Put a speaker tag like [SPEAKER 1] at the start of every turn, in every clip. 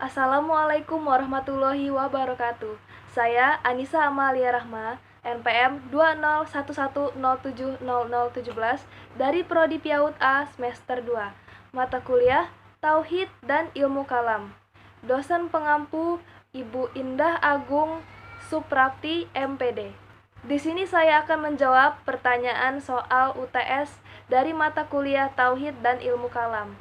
[SPEAKER 1] Assalamualaikum warahmatullahi wabarakatuh. Saya Anissa Amalia Rahma, NPM 2011070017 dari Prodi PIAUD A semester 2. Mata kuliah Tauhid dan Ilmu Kalam. Dosen pengampu Ibu Indah Agung Suprapti, MPD. Di sini saya akan menjawab pertanyaan soal UTS dari mata kuliah Tauhid dan Ilmu Kalam.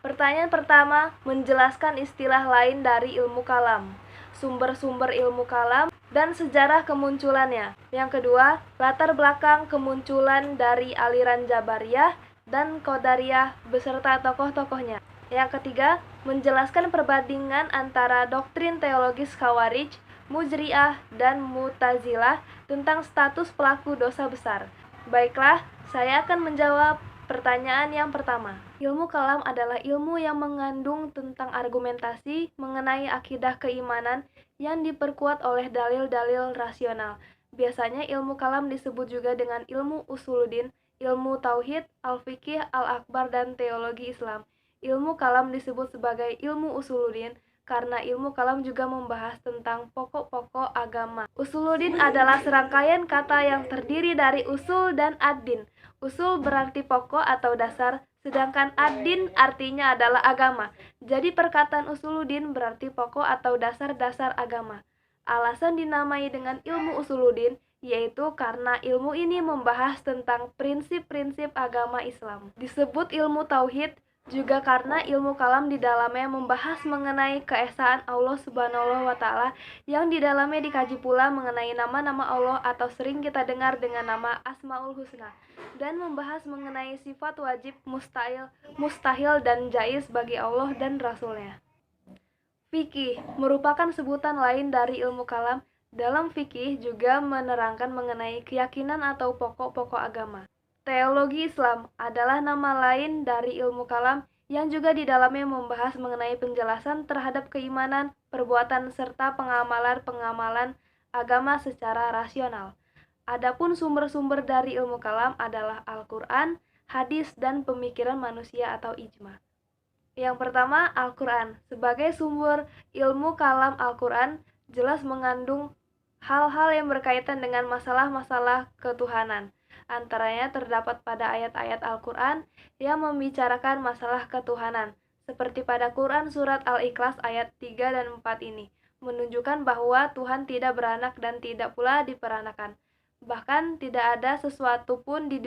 [SPEAKER 1] Pertanyaan pertama, menjelaskan istilah lain dari ilmu kalam, sumber-sumber ilmu kalam, dan sejarah kemunculannya. Yang kedua, latar belakang kemunculan dari aliran Jabariyah dan Qadariyah beserta tokoh-tokohnya. Yang ketiga, menjelaskan perbandingan antara doktrin teologis Khawarij, Mujri'ah, dan Mu'tazilah tentang status pelaku dosa besar. Baiklah, saya akan menjawab pertanyaan yang pertama. Ilmu kalam adalah ilmu yang mengandung tentang argumentasi mengenai akidah keimanan yang diperkuat oleh dalil-dalil rasional. Biasanya ilmu kalam disebut juga dengan ilmu usuluddin, ilmu tauhid, al-fiqih, al-akbar, dan teologi Islam. Ilmu kalam disebut sebagai ilmu usuluddin karena ilmu kalam juga membahas tentang pokok-pokok agama. Usuluddin adalah serangkaian kata yang terdiri dari usul dan ad-din. Usul berarti pokok atau dasar, sedangkan ad-din artinya adalah agama. Jadi perkataan usuluddin berarti pokok atau dasar-dasar agama. Alasan dinamai dengan ilmu usuluddin yaitu karena ilmu ini membahas tentang prinsip-prinsip agama Islam. Disebut ilmu tauhid juga karena ilmu kalam di dalamnya membahas mengenai keesaan Allah Subhanahu wa Ta'ala, yang di dalamnya dikaji pula mengenai nama-nama Allah atau sering kita dengar dengan nama Asmaul Husna, dan membahas mengenai sifat wajib, mustahil dan jaiz bagi Allah dan Rasulnya. Fikih merupakan sebutan lain dari ilmu kalam. Dalam fikih juga menerangkan mengenai keyakinan atau pokok-pokok agama. Teologi Islam adalah nama lain dari ilmu kalam yang juga di dalamnya membahas mengenai penjelasan terhadap keimanan, perbuatan, serta pengamalan-pengamalan agama secara rasional. Adapun sumber-sumber dari ilmu kalam adalah Al-Quran, hadis, dan pemikiran manusia atau ijma. Yang pertama, Al-Quran. Sebagai sumber ilmu kalam, Al-Quran jelas mengandung hal-hal yang berkaitan dengan masalah-masalah ketuhanan. Antaranya terdapat pada ayat-ayat Al-Quran yang membicarakan masalah ketuhanan, seperti pada Quran Surat Al-Ikhlas ayat 3 dan 4 ini, menunjukkan bahwa Tuhan tidak beranak dan tidak pula diperanakan. Bahkan tidak ada sesuatu pun di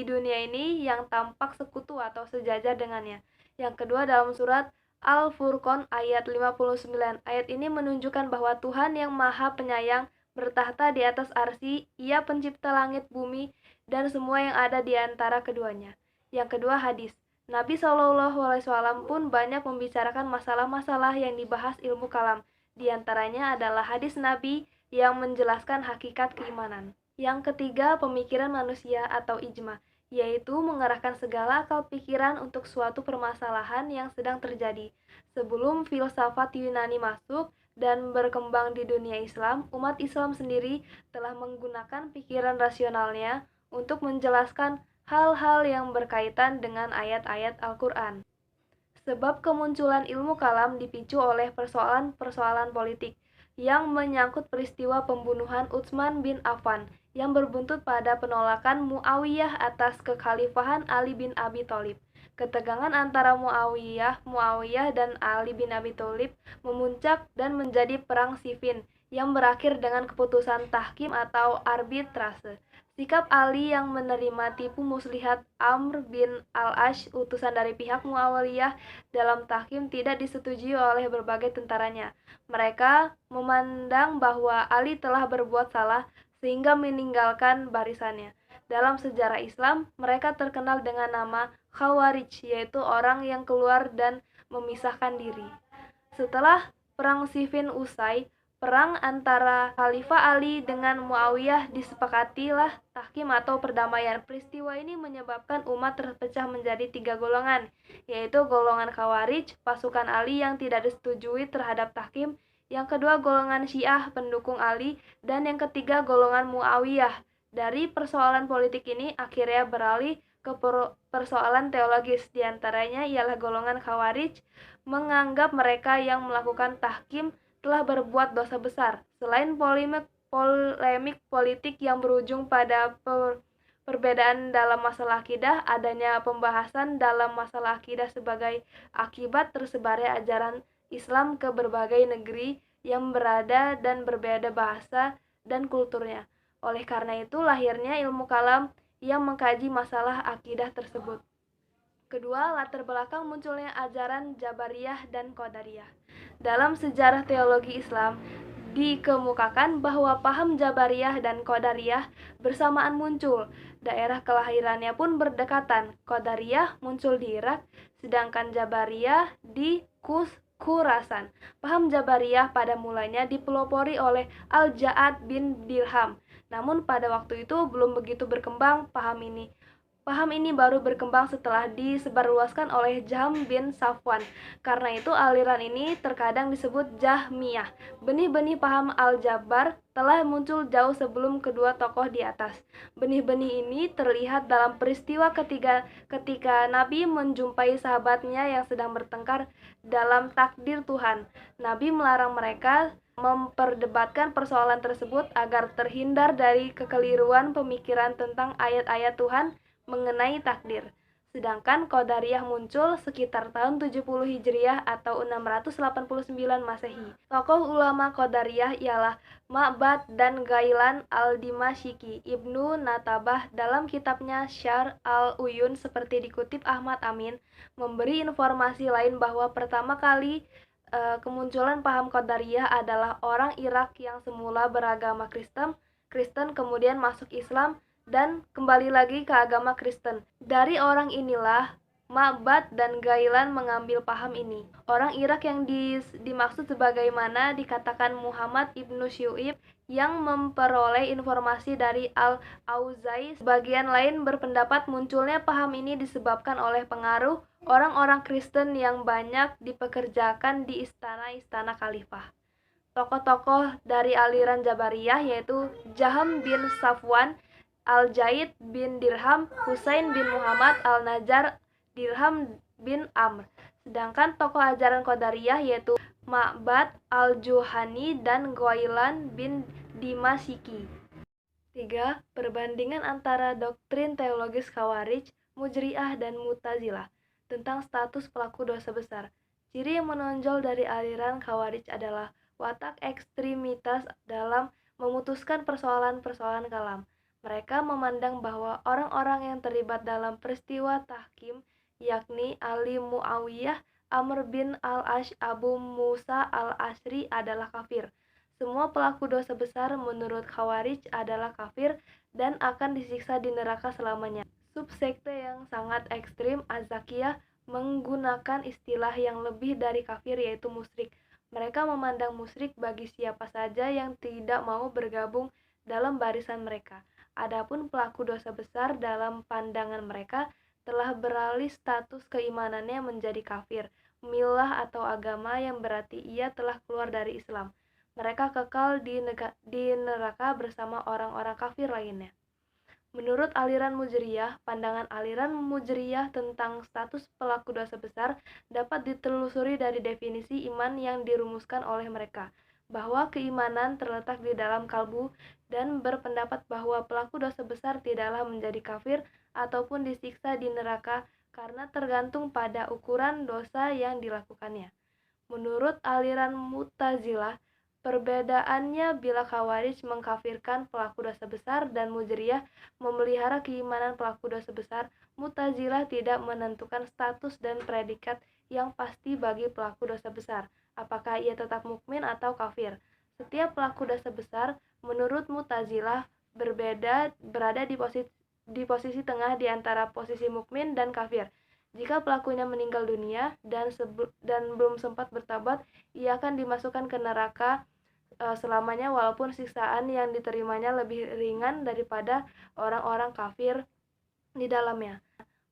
[SPEAKER 1] dunia ini yang tampak sekutu atau sejajar dengannya. Yang kedua, dalam surat Al-Furqan ayat 59, ayat ini menunjukkan bahwa Tuhan yang Maha Penyayang bertahta di atas arsy, Ia pencipta langit, bumi, dan semua yang ada di antara keduanya. Yang kedua, hadis. Nabi SAW pun banyak membicarakan masalah-masalah yang dibahas ilmu kalam. Di antaranya adalah hadis Nabi yang menjelaskan hakikat keimanan. Yang ketiga, pemikiran manusia atau ijma, yaitu mengerahkan segala akal pikiran untuk suatu permasalahan yang sedang terjadi. Sebelum filsafat Yunani masuk dan berkembang di dunia Islam, umat Islam sendiri telah menggunakan pikiran rasionalnya untuk menjelaskan hal-hal yang berkaitan dengan ayat-ayat Al-Quran. Sebab kemunculan ilmu kalam dipicu oleh persoalan-persoalan politik yang menyangkut peristiwa pembunuhan Utsman bin Affan yang berbuntut pada penolakan Muawiyah atas kekhalifahan Ali bin Abi Thalib. Ketegangan antara Muawiyah dan Ali bin Abi Thalib memuncak dan menjadi perang Siffin yang berakhir dengan keputusan tahkim atau arbitrase. Sikap Ali yang menerima tipu muslihat Amr bin al-Ash, utusan dari pihak Muawiyah, dalam tahkim tidak disetujui oleh berbagai tentaranya. Mereka memandang bahwa Ali telah berbuat salah sehingga meninggalkan barisannya. Dalam sejarah Islam, mereka terkenal dengan nama Khawarij, yaitu orang yang keluar dan memisahkan diri. Setelah perang Siffin usai, perang antara Khalifah Ali dengan Muawiyah disepakatilah tahkim atau perdamaian. Peristiwa ini menyebabkan umat terpecah menjadi 3 golongan, yaitu golongan Khawarij, pasukan Ali yang tidak disetujui terhadap tahkim, yang kedua golongan Syiah pendukung Ali, dan yang ketiga golongan Muawiyah. Dari persoalan politik ini akhirnya beralih ke persoalan teologis, diantaranya ialah golongan Khawarij menganggap mereka yang melakukan tahkim telah berbuat dosa besar. Selain polemik politik yang berujung pada perbedaan dalam masalah akidah, adanya pembahasan dalam masalah akidah sebagai akibat tersebarnya ajaran Islam ke berbagai negeri yang berada dan berbeda bahasa dan kulturnya. Oleh karena itu, lahirnya ilmu kalam yang mengkaji masalah akidah tersebut. Kedua, latar belakang munculnya ajaran Jabariyah dan Qadariyah. Dalam sejarah teologi Islam, dikemukakan bahwa paham Jabariyah dan Qadariyah bersamaan muncul. Daerah kelahirannya pun berdekatan. Qadariyah muncul di Irak, sedangkan Jabariyah di Khurasan. Paham Jabariyah pada mulanya dipelopori oleh Al-Ja'ad bin Dirham. Namun pada waktu itu belum begitu berkembang paham ini. Paham ini baru berkembang setelah disebarluaskan oleh Jahm bin Safwan. Karena itu aliran ini terkadang disebut Jahmiyah. Benih-benih paham Al-Jabar telah muncul jauh sebelum kedua tokoh di atas. Benih-benih ini terlihat dalam peristiwa ketika Nabi menjumpai sahabatnya yang sedang bertengkar dalam takdir Tuhan. Nabi melarang mereka memperdebatkan persoalan tersebut agar terhindar dari kekeliruan pemikiran tentang ayat-ayat Tuhan mengenai takdir. Sedangkan Qadariyah muncul sekitar tahun 70 Hijriah atau 689 Masehi. Tokoh ulama Qadariyah ialah Ma'bad dan Ghailan al-Dimashqi. Ibnu Natabah dalam kitabnya Syarh al-Uyun seperti dikutip Ahmad Amin memberi informasi lain bahwa pertama kali kemunculan paham Qadariyah adalah orang Irak yang semula beragama Kristen kemudian masuk Islam dan kembali lagi ke agama Kristen. Dari orang inilah Ma'bad dan Ghailan mengambil paham ini. Orang Irak yang dimaksud sebagaimana dikatakan Muhammad ibnu Syu'ib yang memperoleh informasi dari Al-Auza'i. Sebagian lain berpendapat munculnya paham ini disebabkan oleh pengaruh orang-orang Kristen yang banyak dipekerjakan di istana-istana khalifah. Tokoh-tokoh dari aliran Jabariyah yaitu Jahm bin Safwan, Al-Jaid bin Dirham, Husain bin Muhammad, Al-Najjar, Dirham bin Amr. Sedangkan tokoh ajaran Qadariyah yaitu Ma'bad, Al-Juhani, dan Ghailan bin Dimashqi. 3. Perbandingan antara doktrin teologis Khawarij, Mujri'ah, dan Mu'tazilah tentang status pelaku dosa besar. Ciri yang menonjol dari aliran Khawarij adalah watak ekstremitas dalam memutuskan persoalan-persoalan kalam. Mereka memandang bahwa orang-orang yang terlibat dalam peristiwa tahkim, yakni Ali Muawiyah, Amr bin al-Ash, Abu Musa al-Ashri adalah kafir. Semua pelaku dosa besar menurut Khawarij adalah kafir dan akan disiksa di neraka selamanya. Subsekte yang sangat ekstrim, Az-Zakiyah, menggunakan istilah yang lebih dari kafir yaitu musyrik. Mereka memandang musyrik bagi siapa saja yang tidak mau bergabung dalam barisan mereka. Adapun pelaku dosa besar dalam pandangan mereka telah beralih status keimanannya menjadi kafir, milah atau agama yang berarti ia telah keluar dari Islam. Mereka kekal di neraka bersama orang-orang kafir lainnya. Menurut aliran Mujriyah, pandangan aliran Mujriyah tentang status pelaku dosa besar dapat ditelusuri dari definisi iman yang dirumuskan oleh mereka, bahwa keimanan terletak di dalam kalbu dan berpendapat bahwa pelaku dosa besar tidaklah menjadi kafir ataupun disiksa di neraka karena tergantung pada ukuran dosa yang dilakukannya. Menurut aliran Mu'tazilah, perbedaannya bila Khawarij mengkafirkan pelaku dosa besar dan Mujriyah memelihara keimanan pelaku dosa besar, Mu'tazilah tidak menentukan status dan predikat yang pasti bagi pelaku dosa besar. Apakah ia tetap mukmin atau kafir? Setiap pelaku dosa besar, menurut Mu'tazilah, berada di posisi tengah di antara posisi mukmin dan kafir. Jika pelakunya meninggal dunia dan belum sempat bertobat, ia akan dimasukkan ke neraka selamanya walaupun siksaan yang diterimanya lebih ringan daripada orang-orang kafir di dalamnya.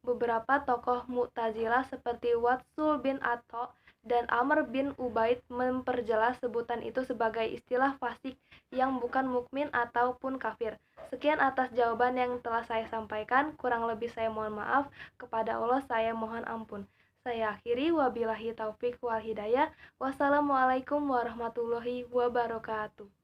[SPEAKER 1] Beberapa tokoh Mu'tazilah seperti Watsul bin Atha dan Amr bin Ubaid memperjelas sebutan itu sebagai istilah fasik yang bukan mukmin ataupun kafir. Sekian atas jawaban yang telah saya sampaikan, kurang lebih saya mohon maaf, kepada Allah saya mohon ampun. Saya akhiri, wabillahi taufik wal hidayah. Wassalamualaikum warahmatullahi wabarakatuh.